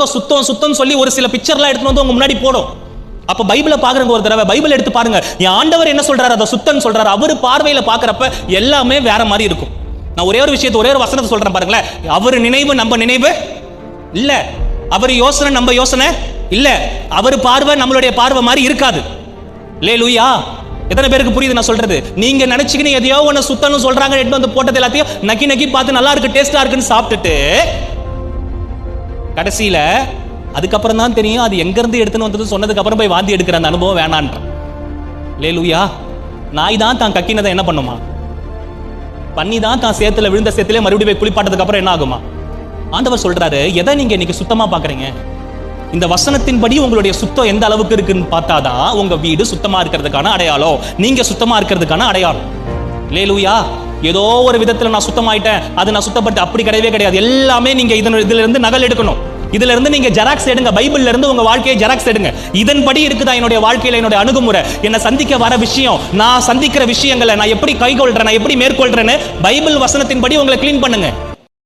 உலகம் சுத்தம் சுத்தம் சொல்லி ஒரு சில பிக்சர்லாம் எடுத்து வந்து உங்க முன்னாடி போடும். அப்ப பைபிளை பாக்குறங்க ஒரு தடவை பைபிள் எடுத்து பாருங்க. என் ஆண்டவர் என்ன சொல்றாரு, அதை சுத்தம் சொல்றாரு. அவரு பார்வையில பாக்குறப்ப எல்லாமே வேற மாதிரி இருக்கும். நான் ஒரே ஒரு விஷயத்தை, ஒரே ஒரு வசனத்தை சொல்றேன் பாருங்களேன். அவர் நினைவு நம்ம நினைவு இல்ல, அவர் யோசனை நம்ம யோசனை இல்ல, அவர் பார்வை நம்மளுடைய பார்வை மாதிரி இருக்காது. அல்லேலூயா. எத்தனை பேருக்கு புரியுது நான் சொல்றது? நீங்க நினைச்சுக்கின்னு எதையோ ஒன்னு சுத்தம்னு சொல்றாங்க, எடுத்து வந்து போட்டது எல்லாத்தையும் நக்கி நக்கி பார்த்து நல்லா இருக்கு, டேஸ்டா இருக்குன்னு சாப்பிட்டுட்டு கடைசியில அதுக்கப்புறம் தான் தெரியும் அது எங்க இருந்து எடுத்துன்னு வந்தது. சொன்னதுக்கு அப்புறம் போய் வாந்தி எடுக்கிற அந்த அனுபவம் வேணான்ற. அல்லேலூயா. நாய் தான் தான் கக்கினதை என்ன பண்ணுமா? பண்ணி தான் தான் சேத்துல விழுந்த சேத்திலே மறுபடியும் போய் குளிப்பாட்டதுக்கு அப்புறம் என்ன ஆகுமா? ஆண்டவர் சொல்றாரு, எதை நீங்க இன்னைக்கு சுத்தமா பாக்குறீங்க? இந்த வசனத்தின்படி உங்களுடைய சுத்தம் எந்த அளவுக்கு இருக்குன்னு பார்த்தாதான் உங்க வீடு சுத்தமா இருக்கிறதுக்கான அடையாளம், நீங்க சுத்தமா இருக்கிறதுக்கான அடையாளம். அல்லேலூயா. ஏதோ ஒரு விதத்துல நான் சுத்தமாயிட்டேன், அது நான் சுத்தப்பட்டு, அப்படி கிடையவே கிடையாது. எல்லாமே நீங்க இதுல இருந்து நகல் எடுக்கணும். இதுல இருந்து நீங்க ஜெராக்ஸ் எடுங்க. பைபிள்ல இருந்து உங்க வாழ்க்கையை ஜெராக்ஸ் எடுங்க. இதன்படி இருக்குதா என்னுடைய வாழ்க்கையில என்னுடைய அணுகுமுறை, என்ன சந்திக்க வர விஷயம், நான் சந்திக்கிற விஷயங்களை நான் எப்படி கைகொள்றேன், நான் எப்படி மேற்கொள்றேன்னு பைபிள் வசனத்தின்படி உங்களை கிளீன் பண்ணுங்க.